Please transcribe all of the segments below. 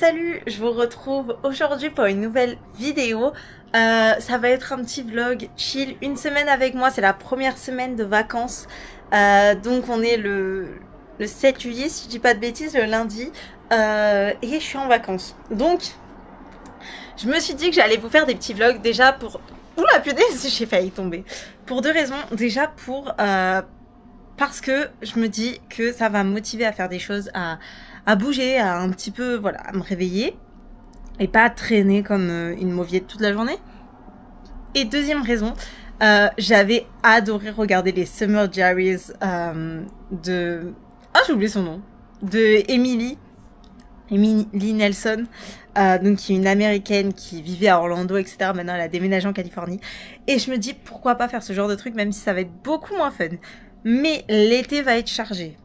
Salut, je vous retrouve aujourd'hui pour une nouvelle vidéo. Ça va être un petit vlog chill, une semaine avec moi, c'est la première semaine de vacances. Donc on est le 7 juillet, si je dis pas de bêtises, le lundi. Et je suis en vacances. Donc, je me suis dit que j'allais vous faire des petits vlogs déjà pour... Oula punaise, j'ai failli tomber. Pour deux raisons. Déjà pour... parce que je me dis que ça va me motiver à faire des choses, à bouger, à un petit peu, voilà, à me réveiller. Et pas traîner comme une mauviette toute la journée. Et deuxième raison, j'avais adoré regarder les Summer Diaries de... Ah, j'ai oublié son nom. De Emily Nelson, donc qui est une américaine qui vivait à Orlando, etc. Maintenant, elle a déménagé en Californie. Et je me dis, pourquoi pas faire ce genre de truc, même si ça va être beaucoup moins fun. Mais l'été va être chargé.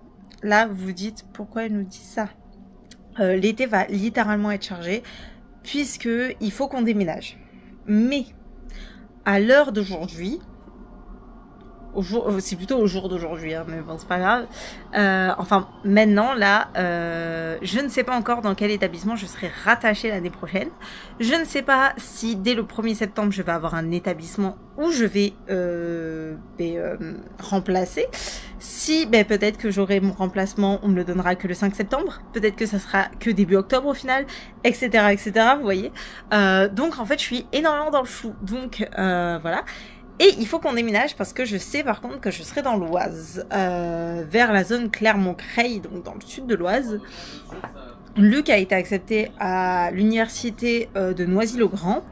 Là, vous vous dites, pourquoi elle nous dit ça? L'été va littéralement être chargé, puisque il faut qu'on déménage. Mais, à l'heure d'aujourd'hui... c'est plutôt au jour d'aujourd'hui, hein, mais bon, c'est pas grave. Enfin, maintenant, là, je ne sais pas encore dans quel établissement je serai rattachée l'année prochaine. Je ne sais pas si dès le 1er septembre, je vais avoir un établissement où je vais remplacer. Si, peut-être que j'aurai mon remplacement, on me le donnera que le 5 septembre. Peut-être que ça sera que début octobre au final, etc., etc., vous voyez. Donc, en fait, je suis énormément dans le flou. Donc, voilà. Et il faut qu'on déménage parce que je sais par contre que je serai dans l'Oise, vers la zone Clermont-Creil, donc dans le sud de l'Oise. Luc a été accepté à l'université de Noisy-le-Grand,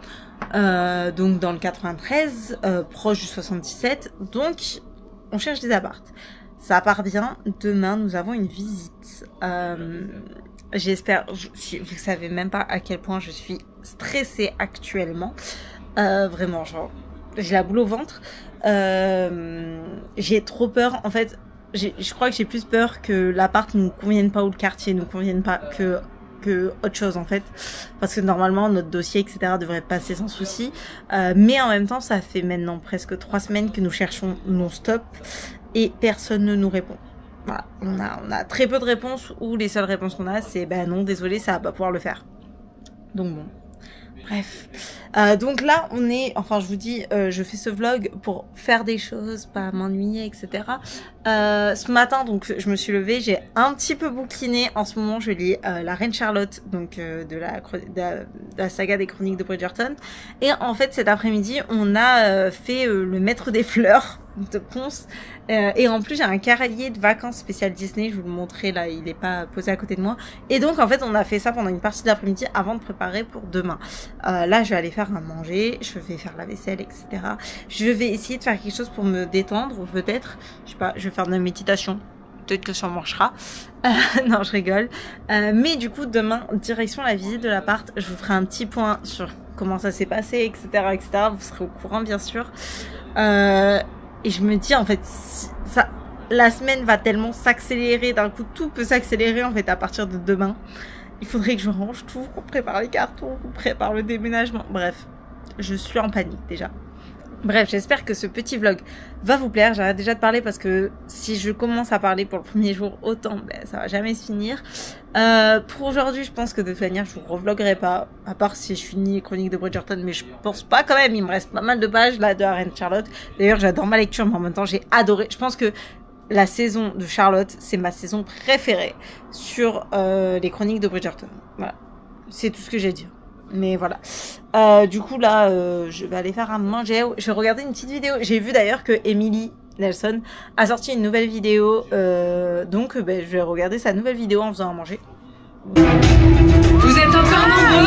donc dans le 93, proche du 77. Donc on cherche des apparts. Ça part bien. Demain nous avons une visite. J'espère, vous savez même pas à quel point je suis stressée actuellement. Vraiment, genre... J'ai la boule au ventre. J'ai trop peur. En fait, je crois que j'ai plus peur que l'appart nous convienne pas ou le quartier nous convienne pas que autre chose en fait. Parce que normalement notre dossier etc. devrait passer sans souci. Mais en même temps, ça fait maintenant presque 3 semaines que nous cherchons non-stop et personne ne nous répond. Voilà, on a très peu de réponses ou les seules réponses qu'on a c'est non, désolé, ça va pas pouvoir le faire. Donc bon. Bref, donc là on est, enfin je vous dis, je fais ce vlog pour faire des choses, pas m'ennuyer, etc. Ce matin donc je me suis levée, j'ai un petit peu bouquiné, en ce moment je lis La Reine Charlotte, donc de la saga des Chroniques de Bridgerton. Et en fait cet après-midi on a fait Le Maître des Fleurs de Ponce. Et en plus j'ai un carrelier de vacances spécial Disney, je vous le montrerai là, il est pas posé à côté de moi. Et donc en fait on a fait ça pendant une partie de l'après-midi avant de préparer pour demain. Là je vais aller faire à manger, je vais faire la vaisselle, etc. Je vais essayer de faire quelque chose pour me détendre, ou peut-être, je sais pas, je vais faire de la méditation. Peut-être que ça marchera. Non, je rigole. Mais du coup, demain, direction la visite de l'appart, je vous ferai un petit point sur comment ça s'est passé, etc., etc. Vous serez au courant, bien sûr. Et je me dis, en fait, la semaine va tellement s'accélérer. D'un coup, tout peut s'accélérer, en fait, à partir de demain. Il faudrait que je range tout, qu'on prépare les cartons, qu'on prépare le déménagement. Bref, je suis en panique, déjà. Bref, j'espère que ce petit vlog va vous plaire. J'arrête déjà de parler parce que si je commence à parler pour le premier jour, autant, ça va jamais se finir. Pour aujourd'hui, je pense que de toute manière, je vous revloguerai pas, à part si je finis les Chroniques de Bridgerton, mais je pense pas quand même. Il me reste pas mal de pages là de la Reine Charlotte. D'ailleurs, j'adore ma lecture, mais en même temps, j'ai adoré. Je pense que la saison de Charlotte, c'est ma saison préférée sur les Chroniques de Bridgerton. Voilà, c'est tout ce que j'ai à dire. Mais voilà. Du coup là, je vais aller faire à manger. Je vais regarder une petite vidéo. J'ai vu d'ailleurs que Emily Nelson a sorti une nouvelle vidéo. Donc je vais regarder sa nouvelle vidéo en faisant à manger. Vous êtes encore nombreux ?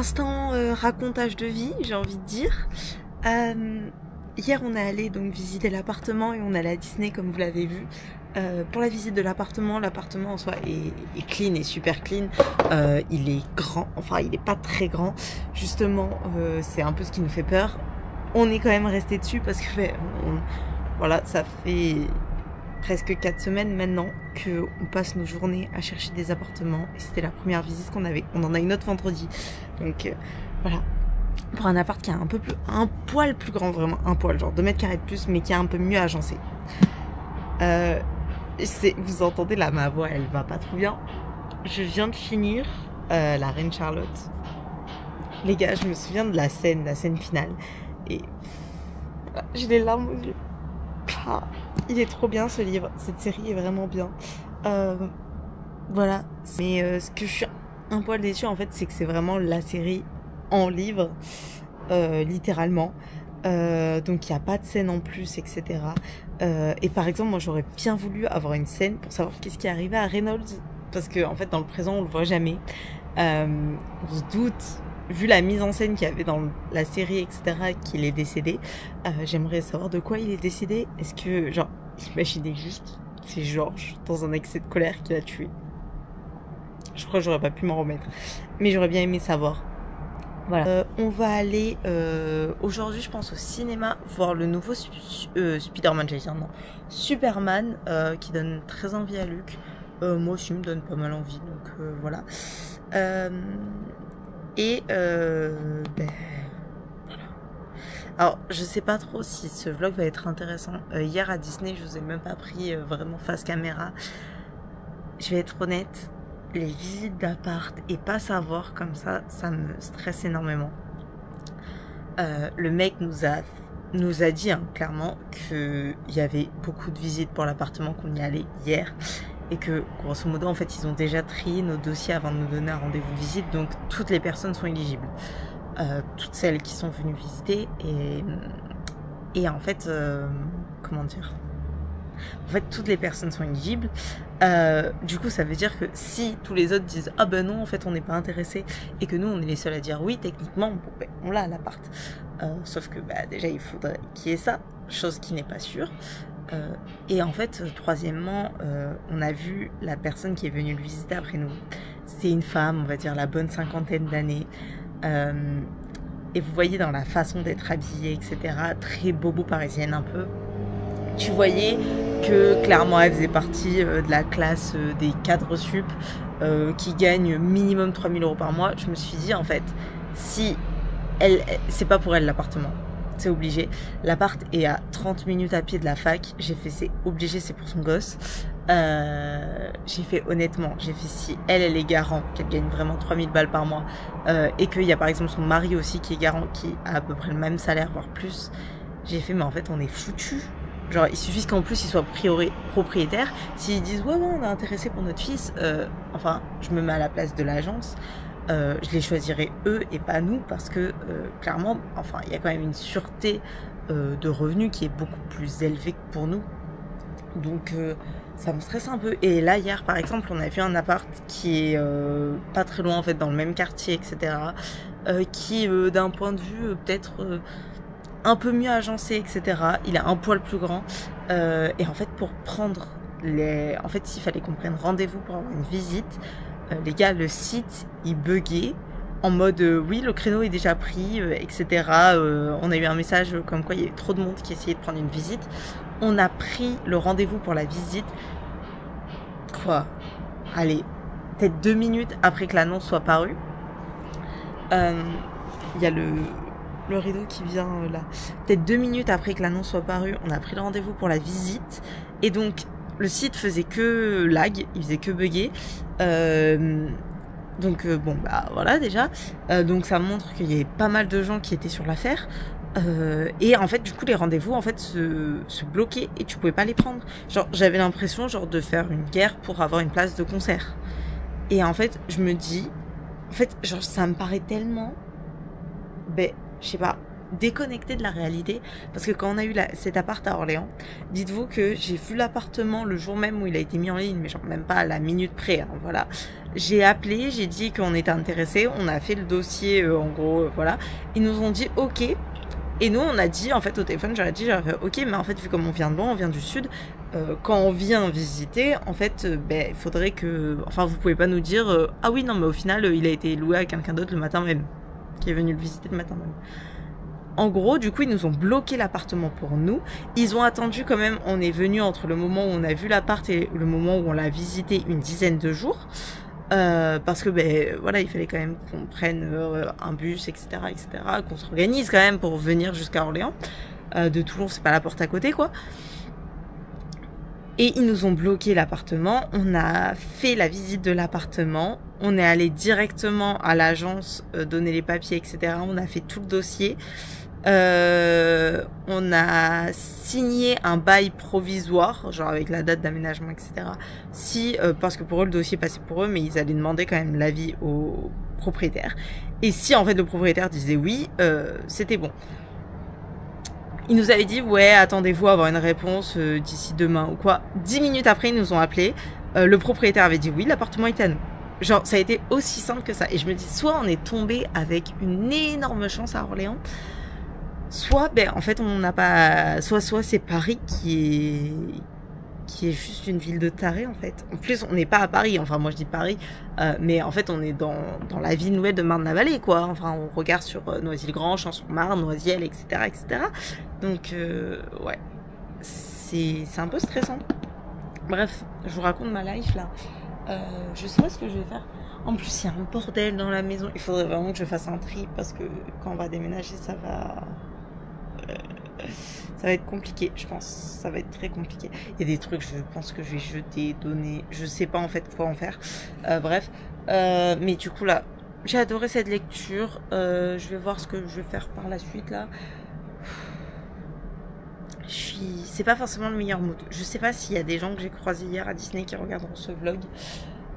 instant racontage de vie, j'ai envie de dire. Hier, on est allé donc visiter l'appartement et on est allé à Disney, comme vous l'avez vu. Pour la visite de l'appartement en soi est clean et super clean. Il est grand, enfin il est pas très grand. Justement, c'est un peu ce qui nous fait peur. On est quand même resté dessus parce que voilà, ça fait presque 4 semaines maintenant qu'on passe nos journées à chercher des appartements. Et c'était la première visite qu'on avait. On en a une autre vendredi. Donc voilà. Pour un appart qui est un poil plus grand, vraiment un poil, genre 2 mètres carrés de plus, mais qui est un peu mieux agencé. Vous entendez là, ma voix, elle va pas trop bien. Je viens de finir la Reine Charlotte. Les gars, je me souviens de la scène finale. Et j'ai les larmes aux yeux. Il est trop bien ce livre. Cette série est vraiment bien. Voilà. Mais ce que je suis un poil déçue, en fait, c'est que c'est vraiment la série en livre, littéralement. Donc il n'y a pas de scène en plus, etc. Et par exemple, moi j'aurais bien voulu avoir une scène pour savoir qu'est-ce qui est arrivé à Reynolds, parce que en fait dans le présent on le voit jamais. On se doute, vu la mise en scène qu'il y avait dans la série, etc., qu'il est décédé. J'aimerais savoir de quoi il est décédé. Est-ce que, genre, imaginez juste, c'est George dans un excès de colère qui l'a tué. Je crois que j'aurais pas pu m'en remettre, mais j'aurais bien aimé savoir. Voilà. On va aller aujourd'hui, je pense, au cinéma voir le nouveau Spider-Man, j'allais dire non, Superman, qui donne très envie à Luc. Moi aussi, me donne pas mal envie, donc voilà. Ben, voilà. Alors, je sais pas trop si ce vlog va être intéressant. Hier à Disney, je vous ai même pas pris vraiment face caméra. Je vais être honnête. Les visites d'appart et pas savoir comme ça me stresse énormément. Le mec nous a dit clairement qu'il y avait beaucoup de visites pour l'appartement qu'on y allait hier et que grosso modo en fait ils ont déjà trié nos dossiers avant de nous donner un rendez-vous de visite, donc toutes les personnes sont éligibles, toutes celles qui sont venues visiter et en fait comment dire, en fait toutes les personnes sont éligibles. Du coup ça veut dire que si tous les autres disent ah ben non en fait on n'est pas intéressé et que nous on est les seuls à dire oui, techniquement bon, ben, on l'a l'appart, sauf que bah, déjà il faudrait qu'il y ait ça, chose qui n'est pas sûre. Et en fait troisièmement on a vu la personne qui est venue le visiter après nous, c'est une femme, on va dire la bonne 50aine d'années, et vous voyez dans la façon d'être habillée, etc., très bobo parisienne un peu. Tu voyais que clairement elle faisait partie de la classe des cadres sup qui gagnent minimum 3 000 € par mois. Je me suis dit en fait, si c'est pas pour elle l'appartement, c'est obligé. L'appart est à 30 minutes à pied de la fac. J'ai fait c'est obligé, c'est pour son gosse. J'ai fait honnêtement, j'ai fait si elle est garant, qu'elle gagne vraiment 3 000 balles par mois, et qu'il y a par exemple son mari aussi qui est garant, qui a à peu près le même salaire, voire plus. J'ai fait mais en fait on est foutu. Genre, il suffit qu'en plus, ils soient propriétaires. S'ils disent, ouais, on est intéressé pour notre fils, enfin, je me mets à la place de l'agence, je les choisirais eux et pas nous, parce que, clairement, enfin, il y a quand même une sûreté de revenus qui est beaucoup plus élevée que pour nous. Donc, ça me stresse un peu. Et là, hier, par exemple, on a vu un appart qui est pas très loin, en fait, dans le même quartier, etc., qui, d'un point de vue, peut-être... un peu mieux agencé, etc. Il est un poil plus grand. Et en fait, pour prendre les... En fait, il fallait qu'on prenne rendez-vous pour avoir une visite. Les gars, le site, il buguait. En mode, oui, le créneau est déjà pris, etc. On a eu un message comme quoi il y avait trop de monde qui essayait de prendre une visite. On a pris le rendez-vous pour la visite. Quoi? Allez, peut-être 2 minutes après que l'annonce soit parue. Il y a le rideau qui vient là. Peut-être 2 minutes après que l'annonce soit parue, on a pris le rendez-vous pour la visite. Et donc, le site faisait que lag, il faisait que bugger. Donc, bon, bah voilà déjà. Donc, ça montre qu'il y avait pas mal de gens qui étaient sur l'affaire. Et en fait, du coup, les rendez-vous, en fait, se bloquaient et tu pouvais pas les prendre. Genre, j'avais l'impression, genre, de faire une guerre pour avoir une place de concert. Et en fait, je me dis... En fait, genre, ça me paraît tellement... Ben... je sais pas, déconnecté de la réalité. Parce que quand on a eu cet appart à Orléans, dites-vous que j'ai vu l'appartement le jour même où il a été mis en ligne, mais genre même pas à la minute près, hein, voilà. J'ai appelé, j'ai dit qu'on était intéressé, on a fait le dossier, en gros, voilà. Ils nous ont dit ok. Et nous, on a dit, en fait, au téléphone, j'aurais fait, ok, mais en fait, vu comme on vient de loin, on vient du sud, quand on vient visiter, en fait, ben, il faudrait que... Enfin, vous pouvez pas nous dire, ah oui, non, mais au final, il a été loué à quelqu'un d'autre le matin même, qui est venu le visiter le matin même. En gros, du coup, ils nous ont bloqué l'appartement pour nous. Ils ont attendu quand même, on est venu entre le moment où on a vu l'appart et le moment où on l'a visité une dizaine de jours. Parce que ben voilà, il fallait quand même qu'on prenne un bus, etc., qu'on s'organise quand même pour venir jusqu'à Orléans. De Toulon, c'est pas la porte à côté, quoi. Et ils nous ont bloqué l'appartement. On a fait la visite de l'appartement. On est allé directement à l'agence donner les papiers, etc. On a fait tout le dossier. On a signé un bail provisoire, genre avec la date d'aménagement, etc. Si, parce que pour eux, le dossier passait pour eux, mais ils allaient demander quand même l'avis au propriétaire. Et si, en fait, le propriétaire disait oui, c'était bon. Ils nous avaient dit, ouais, attendez-vous à avoir une réponse d'ici demain ou quoi. 10 minutes après, ils nous ont appelé. Le propriétaire avait dit oui, l'appartement était à nous. Genre, ça a été aussi simple que ça. Et je me dis, soit on est tombé avec une énorme chance à Orléans, soit, ben, en fait, on n'a pas... Soit c'est Paris qui est juste une ville de tarés, en fait. En plus, on n'est pas à Paris. Enfin, moi, je dis Paris. Mais en fait, on est dans la ville nouvelle de Marne-la-Vallée, quoi. Enfin, on regarde sur Noisy-le-Grand, Champs-sur-Marne, Noisiel, etc., etc. Donc, ouais. C'est un peu stressant. Bref, je vous raconte ma life, là. Je sais pas ce que je vais faire. En plus, il y a un bordel dans la maison. Il faudrait vraiment que je fasse un tri parce que quand on va déménager, ça va être compliqué, je pense. Ça va être très compliqué. Il y a des trucs, je pense que je vais jeter, donner. Je sais pas en fait quoi en faire. Bref. Mais du coup, là, j'ai adoré cette lecture. Je vais voir ce que je vais faire par la suite, là. C'est pas forcément le meilleur mood. Je sais pas s'il y a des gens que j'ai croisés hier à Disney qui regarderont ce vlog.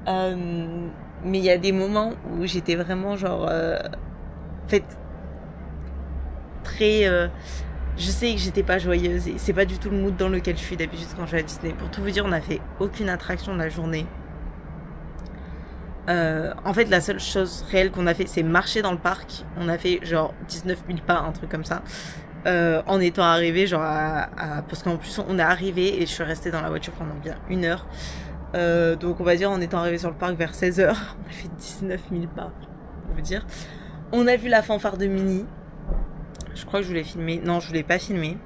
Mais il y a des moments où j'étais vraiment genre... en fait... Très... je sais que j'étais pas joyeuse et c'est pas du tout le mood dans lequel je suis d'habitude quand je vais à Disney. Pour tout vous dire, on a fait aucune attraction de la journée. En fait, la seule chose réelle qu'on a fait, c'est marcher dans le parc. On a fait genre 19 000 pas, un truc comme ça. En étant arrivé, genre parce qu'en plus, on est arrivé et je suis restée dans la voiture pendant bien 1 heure. Donc on va dire en étant arrivé sur le parc vers 16 h, on a fait 19 000 pas, pour vous dire. On a vu la fanfare de Minnie. Je crois que je voulais filmer. Non, je voulais pas filmer.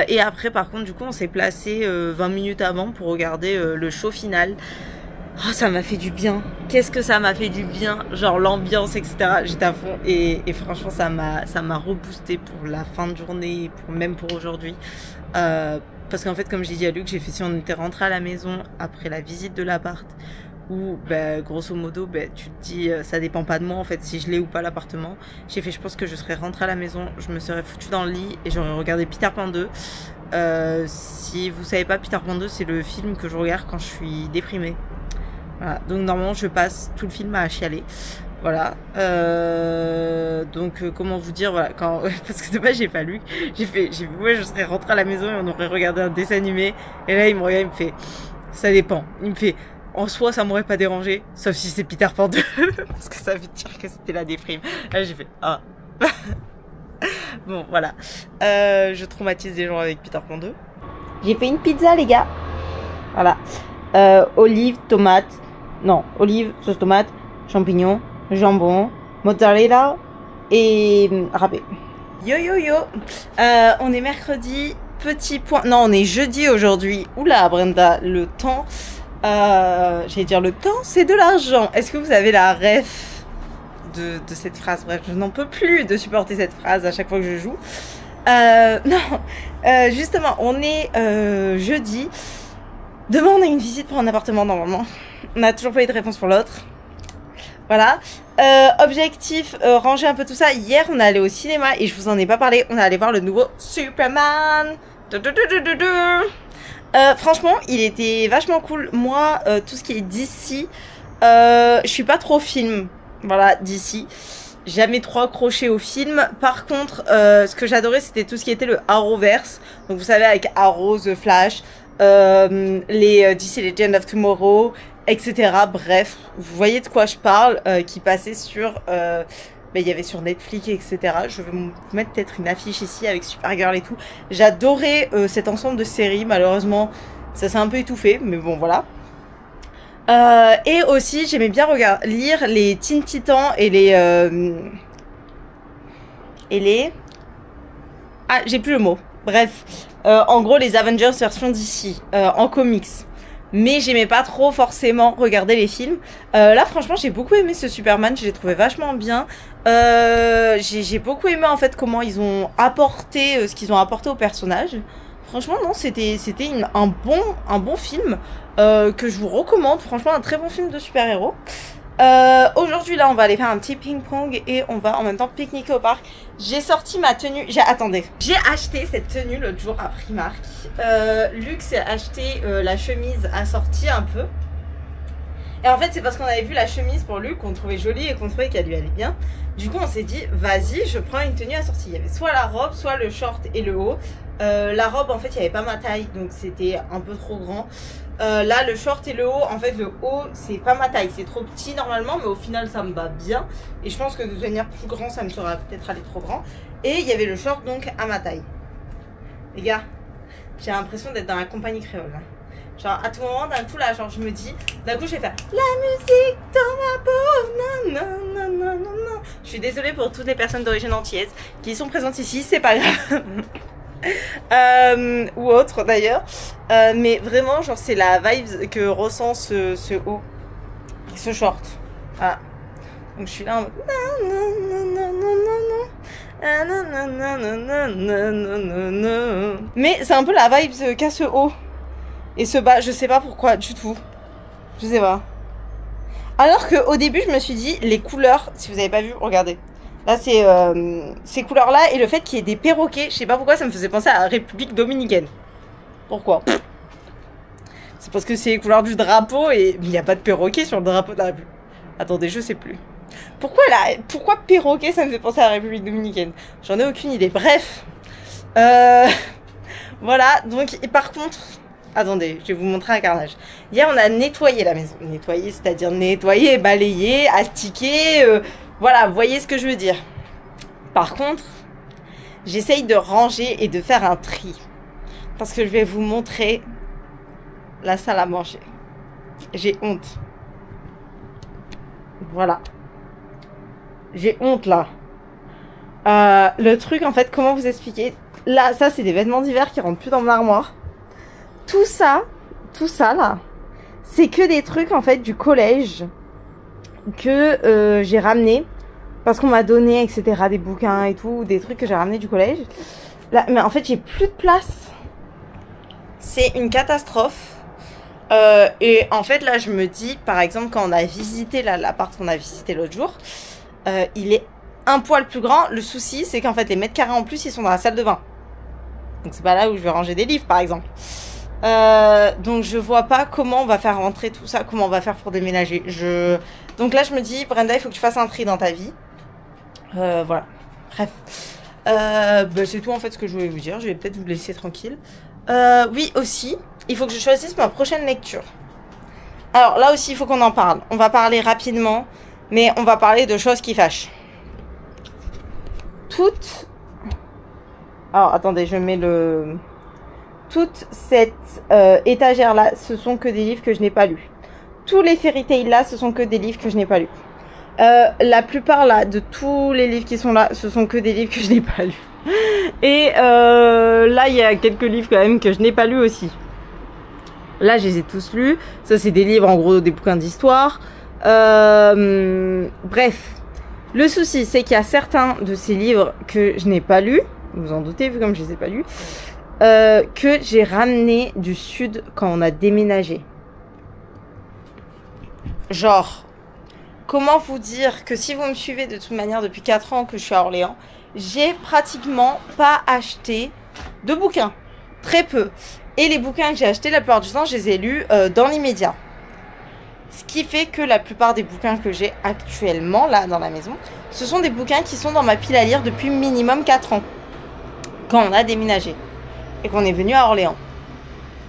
Et après, par contre, du coup, on s'est placé 20 minutes avant pour regarder le show final. Oh, ça m'a fait du bien. Qu'est-ce que ça m'a fait du bien. Genre l'ambiance, etc. J'étais à fond. Et franchement, ça m'a reboosté pour la fin de journée, même pour aujourd'hui. Parce qu'en fait, comme j'ai dit à Luc, j'ai fait si on était rentré à la maison après la visite de l'appart, où, bah, grosso modo, bah, tu te dis, ça dépend pas de moi, en fait, si je l'ai ou pas l'appartement. J'ai fait, je pense que je serais rentrée à la maison, je me serais foutue dans le lit et j'aurais regardé Peter Pan 2. Si vous savez pas, Peter Pan 2, c'est le film que je regarde quand je suis déprimée. Voilà. Donc, normalement, je passe tout le film à chialer. Voilà. Donc, comment vous dire, voilà, parce que de base, j'ai pas lu. J'ai fait, ouais, je serais rentrée à la maison et on aurait regardé un dessin animé. Et là, il me regarde, il me fait, ça dépend. Il me fait, en soi, ça m'aurait pas dérangé, sauf si c'est Peter Pan 2, parce que ça veut dire que c'était la déprime. Là, j'ai fait, ah. Bon, voilà. Je traumatise des gens avec Peter Pan 2. J'ai fait une pizza, les gars. Voilà. Olive, tomate. Non, olive, sauce tomate, champignons, jambon, mozzarella et râpé. Yo yo yo. On est mercredi. Petit point. Non, on est jeudi aujourd'hui. Oula, Brenda, le temps. J'allais dire le temps, c'est de l'argent. Est-ce que vous avez la ref de cette phrase? Bref, je n'en peux plus de supporter cette phrase à chaque fois que je joue. Non, justement, on est jeudi. Demain, on a une visite pour un appartement normalement. On n'a toujours pas eu de réponse pour l'autre. Voilà. Objectif, ranger un peu tout ça. Hier, on est allé au cinéma et je vous en ai pas parlé. On est allé voir le nouveau Superman. Franchement, il était vachement cool. Moi, tout ce qui est d'ici, je suis pas trop film. Voilà, d'ici. jamais trop accroché au film. Par contre, ce que j'adorais, c'était tout ce qui était le Arrowverse. Donc vous savez, avec Arrow, The Flash, les DC Legends of Tomorrow, etc. Bref, vous voyez de quoi je parle, qui passait sur... il y avait sur Netflix, etc. Je vais vous mettre peut-être une affiche ici avec Supergirl et tout. J'adorais cet ensemble de séries. Malheureusement, ça s'est un peu étouffé, mais bon, voilà. Et aussi, j'aimais bien lire les Teen Titans et les... Ah, j'ai plus le mot. Bref, en gros, les Avengers version DC, en comics. Mais j'aimais pas trop forcément regarder les films. Là, franchement, j'ai beaucoup aimé ce Superman. Je l'ai trouvé vachement bien. J'ai beaucoup aimé, en fait, comment ils ont apporté ce qu'ils ont apporté au personnage. Franchement, non, c'était un bon film que je vous recommande. Franchement, un très bon film de super-héros. Aujourd'hui, là, on va aller faire un petit ping-pong et on va en même temps pique-niquer au parc. J'ai sorti ma tenue. Attendez. J'ai acheté cette tenue l'autre jour à Primark. Luc s'est acheté la chemise assortie un peu. Et en fait, c'est parce qu'on avait vu la chemise pour Luc, qu'on trouvait jolie et qu'on trouvait qu'elle lui allait bien. Du coup, on s'est dit, vas-y, je prends une tenue assortie. Il y avait soit la robe, soit le short et le haut. La robe, en fait, il n'y avait pas ma taille, donc c'était un peu trop grand. Là, le short et le haut, en fait, le haut, c'est pas ma taille. C'est trop petit normalement, mais au final, ça me va bien. Et je pense que de devenir plus grand, ça me serait peut-être allé trop grand. Et il y avait le short, donc, à ma taille. Les gars, j'ai l'impression d'être dans la compagnie créole. Là. Genre, à tout moment, d'un coup, là, genre, je me dis, d'un coup, je vais faire la musique dans ma peau, non, non, non, non, non. Je suis désolée pour toutes les personnes d'origine antillaise qui sont présentes ici, c'est pas grave. Ou autre d'ailleurs. Mais vraiment, genre, c'est la vibe que ressent ce haut, ce short. Voilà. Donc, je suis là en mode non, non, non, non, non, non, non. Mais c'est un peu la vibe qu'a ce haut. Et ce bas, je sais pas pourquoi du tout. Je sais pas. Alors que au début, je me suis dit, les couleurs, si vous avez pas vu, regardez. Là, c'est ces couleurs-là et le fait qu'il y ait des perroquets, je sais pas pourquoi, ça me faisait penser à la République Dominicaine. Pourquoi? C'est parce que c'est les couleurs du drapeau et il n'y a pas de perroquet sur le drapeau de la République. Attendez, je sais plus. Pourquoi perroquet, ça me fait penser à la République Dominicaine? J'en ai aucune idée. Bref. Voilà, donc, et par contre... Attendez, je vais vous montrer un carnage. Hier, on a nettoyé la maison. Nettoyer, c'est-à-dire nettoyer, balayer, astiquer. Voilà, vous voyez ce que je veux dire. Par contre, j'essaye de ranger et de faire un tri. Parce que je vais vous montrer la salle à manger. J'ai honte. Voilà. J'ai honte, là. Le truc, en fait, comment vous expliquer? Là, ça, c'est des vêtements d'hiver qui rentrent plus dans mon armoire. Tout ça, là, c'est que des trucs, en fait, du collège que j'ai ramené parce qu'on m'a donné, etc., des bouquins et tout, des trucs que j'ai ramené du collège. Là, mais en fait, j'ai plus de place. C'est une catastrophe. Et en fait, là, je me dis, par exemple, quand on a visité l'appart qu'on a visité l'autre jour, il est un poil plus grand. Le souci, c'est qu'en fait, les mètres carrés en plus, ils sont dans la salle de bain. Donc, c'est pas là où je vais ranger des livres, par exemple. Donc je vois pas comment on va faire rentrer tout ça, comment on va faire pour déménager. Donc là je me dis, Brenda, il faut que tu fasses un tri dans ta vie. Voilà, bref. C'est tout en fait ce que je voulais vous dire. Je vais peut-être vous laisser tranquille. Oui aussi, il faut que je choisisse ma prochaine lecture. Alors là aussi il faut qu'on en parle. On va parler rapidement, mais on va parler de choses qui fâchent. Alors attendez, je mets le... Toute cette étagère là, ce sont que des livres que je n'ai pas lus. Tous les fairy tales là, ce sont que des livres que je n'ai pas lus. La plupart là, de tous les livres qui sont là, ce sont que des livres que je n'ai pas lus. Et là, il y a quelques livres quand même que je n'ai pas lus aussi. Là, je les ai tous lus. Ça, c'est des livres, en gros, des bouquins d'histoire. Bref. Le souci, c'est qu'il y a certains de ces livres que je n'ai pas lus. Vous en doutez, vu comme je les ai pas lus. Que j'ai ramené du sud quand on a déménagé. Genre, comment vous dire que si vous me suivez de toute manière depuis 4 ans que je suis à Orléans, j'ai pratiquement pas acheté de bouquins. Très peu. Et les bouquins que j'ai achetés, la plupart du temps, je les ai lus dans l'immédiat. Ce qui fait que la plupart des bouquins que j'ai actuellement là dans la maison, ce sont des bouquins qui sont dans ma pile à lire depuis minimum 4 ans. Quand on a déménagé et qu'on est venu à Orléans.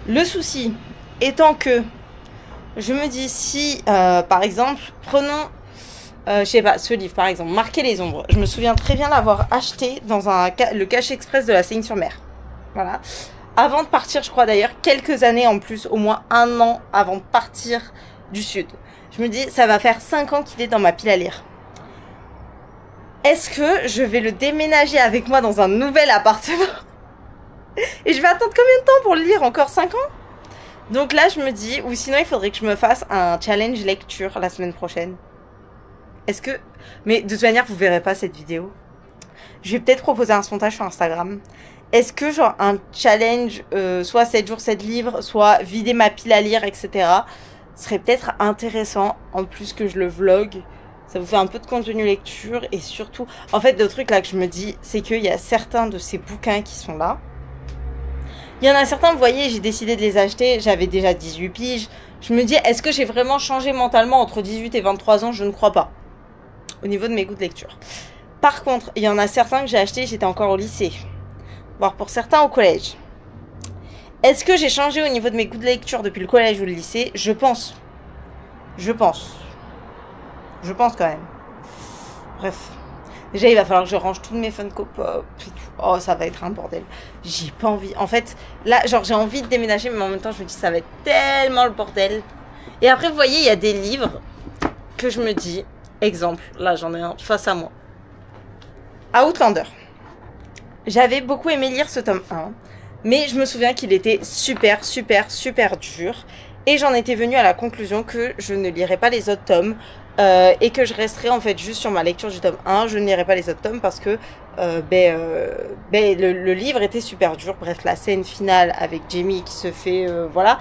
Le souci étant que je me dis si, par exemple, prenons, je sais pas, ce livre par exemple, Marquer les ombres. Je me souviens très bien l'avoir acheté dans le cache express de la Seine-sur-Mer. Voilà. Avant de partir, je crois d'ailleurs, quelques années en plus, au moins 1 an avant de partir du sud. Je me dis, ça va faire 5 ans qu'il est dans ma pile à lire. Est-ce que je vais le déménager avec moi dans un nouvel appartement? Et je vais attendre combien de temps pour le lire? Encore 5 ans? Donc là, je me dis, ou sinon, il faudrait que je me fasse un challenge lecture la semaine prochaine. Est-ce que... Mais de toute manière, vous verrez pas cette vidéo. Je vais peut-être proposer un sondage sur Instagram. Est-ce que genre un challenge, soit 7 jours, 7 livres, soit vider ma pile à lire, etc. serait peut-être intéressant, en plus que je le vlog. Ça vous fait un peu de contenu lecture et surtout... En fait, le truc là que je me dis, c'est qu'il y a certains de ces bouquins qui sont là. Il y en a certains, vous voyez, j'ai décidé de les acheter, j'avais déjà 18 piges. Je me dis, est-ce que j'ai vraiment changé mentalement entre 18 et 23 ans? Je ne crois pas. Au niveau de mes goûts de lecture. Par contre, il y en a certains que j'ai achetés, j'étais encore au lycée. Voire pour certains au collège. Est-ce que j'ai changé au niveau de mes goûts de lecture depuis le collège ou le lycée? Je pense. Je pense. Je pense quand même. Bref. Déjà, il va falloir que je range tous mes Funko Pop et tout. Oh, ça va être un bordel. J'ai pas envie. En fait, là, genre, j'ai envie de déménager, mais en même temps, je me dis, ça va être tellement le bordel. Et après, vous voyez, il y a des livres que je me dis, exemple, là, j'en ai un face à moi. Outlander. J'avais beaucoup aimé lire ce tome 1, mais je me souviens qu'il était super, super, super dur. Et j'en étais venue à la conclusion que je ne lirais pas les autres tomes. Et que je resterai en fait juste sur ma lecture du tome 1. Je ne lirai pas les autres tomes parce que le livre était super dur. Bref, la scène finale avec Jamie qui se fait, voilà,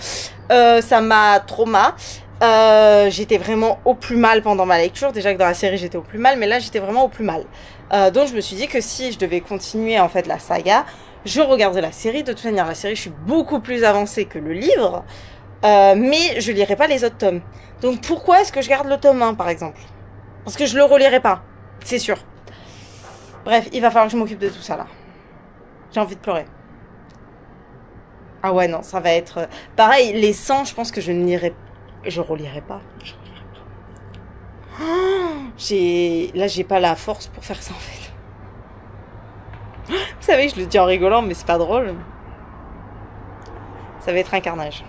ça m'a trauma. J'étais vraiment au plus mal pendant ma lecture. Déjà que dans la série j'étais au plus mal, mais là j'étais vraiment au plus mal. Donc je me suis dit que si je devais continuer en fait la saga, je regardais la série. De toute manière, la série, je suis beaucoup plus avancée que le livre. Mais je lirai pas les autres tomes. Donc pourquoi est-ce que je garde le tome 1 par exemple? Parce que je le relirai pas, c'est sûr. Bref, il va falloir que je m'occupe de tout ça là. J'ai envie de pleurer. Ah ouais non, ça va être... Pareil, les 100, je pense que je ne lirai... Je relirai pas. Je relirai pas. Oh, là, j'ai pas la force pour faire ça en fait. Vous savez, je le dis en rigolant, mais c'est pas drôle. Ça va être un carnage.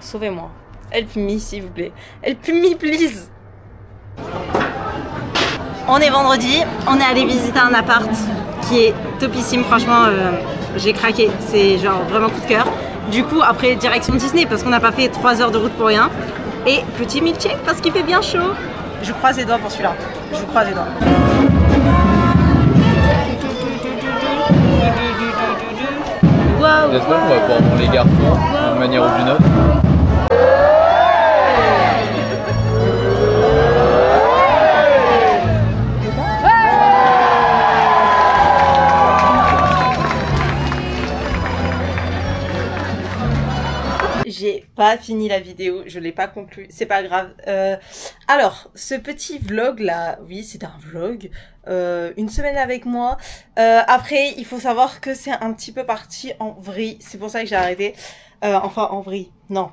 Sauvez-moi. Help me, s'il vous plaît. Help me, please. On est vendredi. On est allé visiter un appart qui est topissime. Franchement, j'ai craqué. C'est genre vraiment coup de cœur. Du coup, après, direction Disney parce qu'on n'a pas fait 3 heures de route pour rien. Et petit milkshake parce qu'il fait bien chaud. Je croise les doigts pour celui-là. Je croise les doigts. Wow, j'espère qu'on va pouvoir prendre les garçons d'une manière ou d'une autre. J'ai pas fini la vidéo, je l'ai pas conclue, c'est pas grave. Alors, ce petit vlog là, oui, c'est un vlog, une semaine avec moi. Après, il faut savoir que c'est un petit peu parti en vrille, c'est pour ça que j'ai arrêté. Enfin, en vrille, non.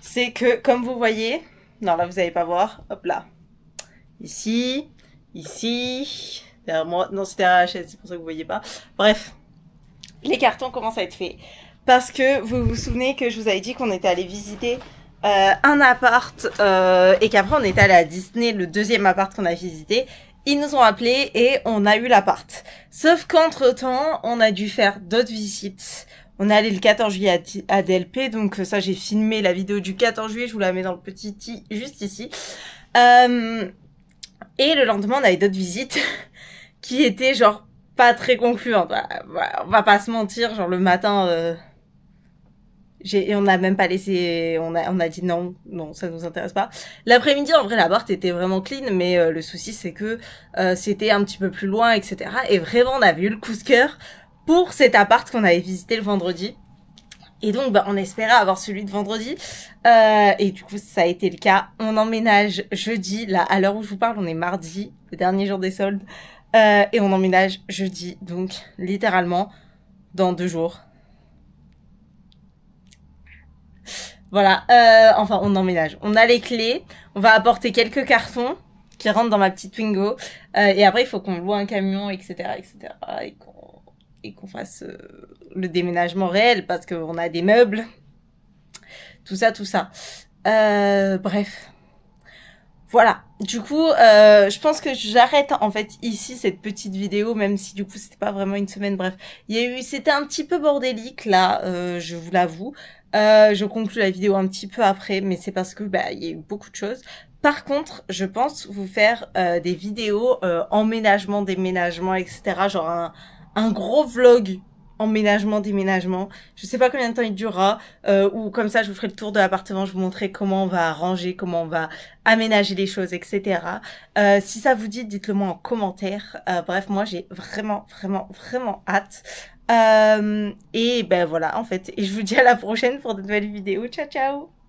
C'est que, comme vous voyez, non là vous allez pas voir, hop là. Ici, ici, derrière moi, non c'est derrière la chaise, c'est pour ça que vous voyez pas. Bref, les cartons commencent à être faits. Parce que vous vous souvenez que je vous avais dit qu'on était allé visiter un appart et qu'après on était allé à Disney, le deuxième appart qu'on a visité. Ils nous ont appelés et on a eu l'appart. Sauf qu'entre temps, on a dû faire d'autres visites. On est allé le 14 juillet à DLP, donc ça j'ai filmé la vidéo du 14 juillet, je vous la mets dans le petit i juste ici. Et le lendemain on avait d'autres visites qui étaient genre pas très concluantes. On va pas se mentir, genre le matin... Et on n'a même pas laissé, on a dit non, ça nous intéresse pas. L'après-midi, en vrai, l'appart était vraiment clean, mais le souci, c'est que c'était un petit peu plus loin, etc. Et vraiment, on avait eu le coup de cœur pour cet appart qu'on avait visité le vendredi. Et donc, bah, on espérait avoir celui de vendredi. Et du coup, ça a été le cas. On emménage jeudi. Là, à l'heure où je vous parle, on est mardi, le dernier jour des soldes. Et on emménage jeudi. Donc, littéralement, dans 2 jours. Voilà. Enfin, on emménage. On a les clés. On va apporter quelques cartons qui rentrent dans ma petite Twingo. Et après, il faut qu'on loue un camion, etc., etc. Et qu'on fasse le déménagement réel parce qu'on a des meubles. Tout ça, tout ça. Bref. Voilà. Du coup, je pense que j'arrête en fait ici cette petite vidéo, même si du coup c'était pas vraiment une semaine. Bref, c'était un petit peu bordélique là, je vous l'avoue. Je conclue la vidéo un petit peu après, mais c'est parce que bah il y a eu beaucoup de choses. Par contre, je pense vous faire des vidéos emménagement, déménagement, etc. Genre un gros vlog emménagement, déménagement. Je sais pas combien de temps il durera, ou comme ça je vous ferai le tour de l'appartement, je vous montrerai comment on va ranger, comment on va aménager les choses, etc. Si ça vous dit, dites-le moi en commentaire. Bref, moi j'ai vraiment, vraiment, vraiment hâte. Et ben voilà en fait, et je vous dis à la prochaine pour de nouvelles vidéos. Ciao, ciao!